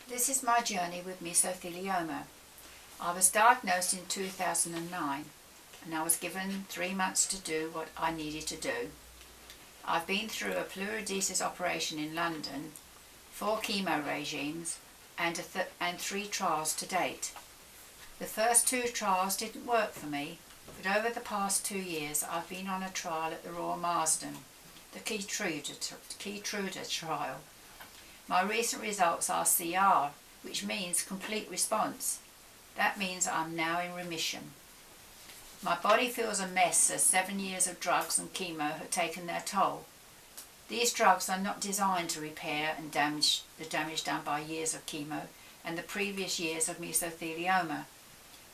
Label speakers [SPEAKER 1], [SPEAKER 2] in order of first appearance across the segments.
[SPEAKER 1] This is my journey with mesothelioma. I was diagnosed in 2009 and I was given 3 months to do what I needed to do. I've been through a pleurodesis operation in London, 4 chemo regimes and 3 trials to date. The first 2 trials didn't work for me, but over the past 2 years I've been on a trial at the Royal Marsden, the Keytruda trial. My recent results are CR, which means complete response. That means I'm now in remission. My body feels a mess as 7 years of drugs and chemo have taken their toll. These drugs are not designed to repair and damage the damage done by years of chemo and the previous years of mesothelioma.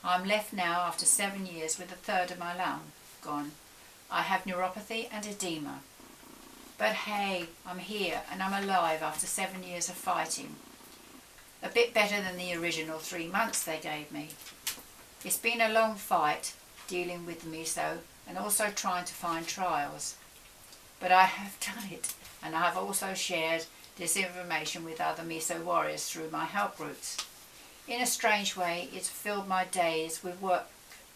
[SPEAKER 1] I'm left now after 7 years with a third of my lung gone. I have neuropathy and edema. But hey, I'm here and I'm alive after 7 years of fighting. A bit better than the original 3 months they gave me. It's been a long fight dealing with the meso and also trying to find trials. But I have done it, and I have also shared this information with other meso warriors through my help groups. In a strange way, it's filled my days with work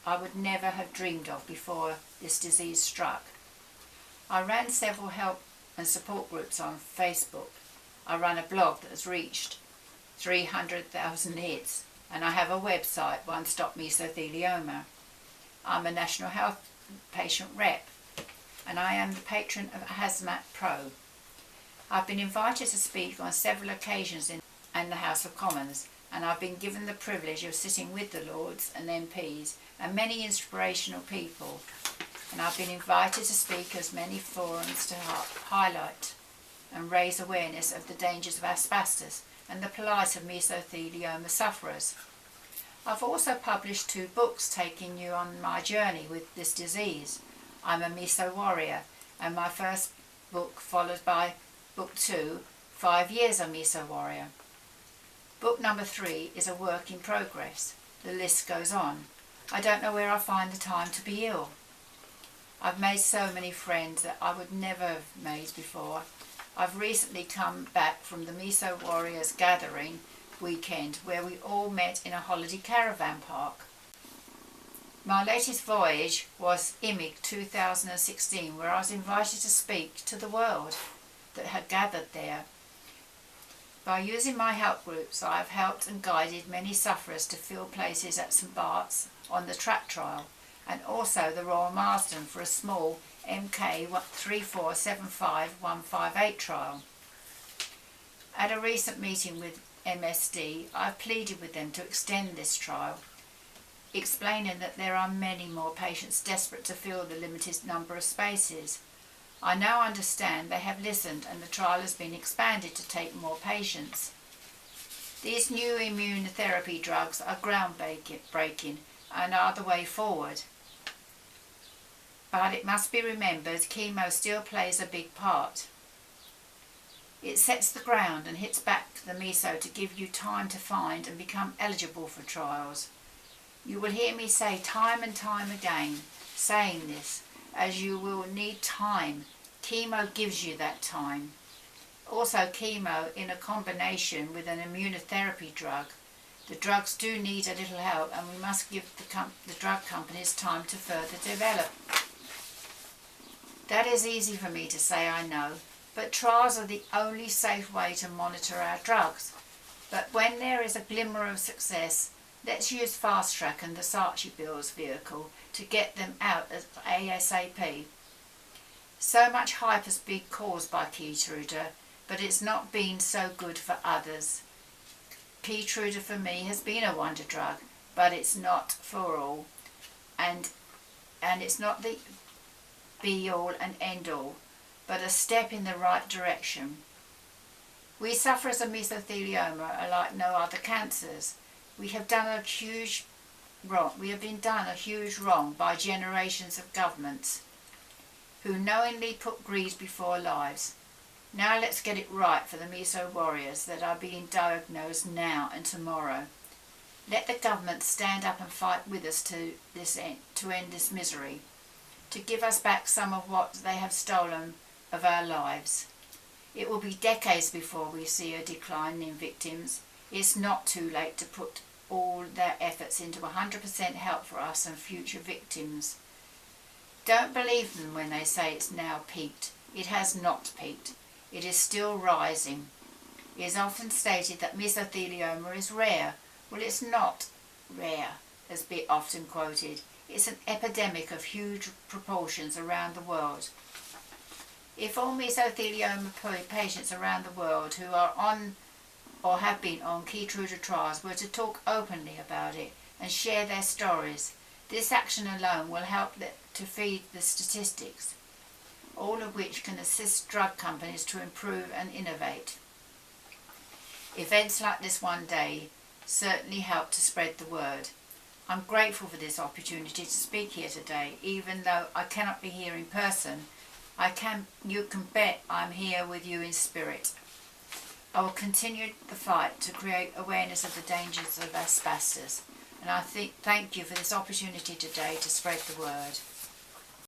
[SPEAKER 1] I would never have dreamed of before this disease struck. I ran several help and support groups on Facebook. I run a blog that has reached 300,000 hits, and I have a website, One Stop Mesothelioma. I'm a National Health Patient Rep, and I am the patron of Hazmat Pro. I've been invited to speak on several occasions in the House of Commons, and I've been given the privilege of sitting with the Lords and MPs and many inspirational people, and I've been invited to speak at many forums to highlight and raise awareness of the dangers of asbestos and the plight of mesothelioma sufferers. I've also published 2 books taking you on my journey with this disease. I'm a meso warrior, and my first book followed by book 2, 5 years of meso warrior. Book number 3 is a work in progress. The list goes on. I don't know where I find the time to be ill. I've made so many friends that I would never have made before. I've recently come back from the Meso Warriors Gathering weekend where we all met in a holiday caravan park. My latest voyage was IMIG 2016, where I was invited to speak to the world that had gathered there. By using my help groups, I have helped and guided many sufferers to fill places at St Bart's on the track trial, and also the Royal Marsden for a small MK 3475158 trial. At a recent meeting with MSD, I pleaded with them to extend this trial, explaining that there are many more patients desperate to fill the limited number of spaces. I now understand they have listened and the trial has been expanded to take more patients. These new immunotherapy drugs are groundbreaking and are the way forward. But it must be remembered chemo still plays a big part. It sets the ground and hits back the meso to give you time to find and become eligible for trials. You will hear me say time and time again, saying this, as you will need time. Chemo gives you that time. Also chemo in a combination with an immunotherapy drug. The drugs do need a little help, and we must give the drug companies time to further develop. That is easy for me to say, I know, but trials are the only safe way to monitor our drugs. But when there is a glimmer of success, let's use Fast Track and the Saatchi Bill's vehicle to get them out as ASAP. So much hype has been caused by Keytruda, but it's not been so good for others. Keytruda for me has been a wonder drug, but it's not for all, and it's not the be-all and end-all, but a step in the right direction. We sufferers of mesothelioma are like no other cancers. We have been done a huge wrong by generations of governments who knowingly put greed before lives. Now let's get it right for the meso warriors that are being diagnosed now and tomorrow. Let the government stand up and fight with us to end this misery, to give us back some of what they have stolen of our lives. It will be decades before we see a decline in victims. It's not too late to put all their efforts into 100% help for us and future victims. Don't believe them when they say it's now peaked. It has not peaked. It is still rising. It is often stated that mesothelioma is rare. Well, it's not rare, as be often quoted. It's an epidemic of huge proportions around the world. If all mesothelioma patients around the world who are on or have been on Keytruda trials were to talk openly about it and share their stories, this action alone will help to feed the statistics, all of which can assist drug companies to improve and innovate. Events like this one day certainly help to spread the word. I'm grateful for this opportunity to speak here today, even though I cannot be here in person. You can bet I'm here with you in spirit. I will continue the fight to create awareness of the dangers of asbestos, and thank you for this opportunity today to spread the word.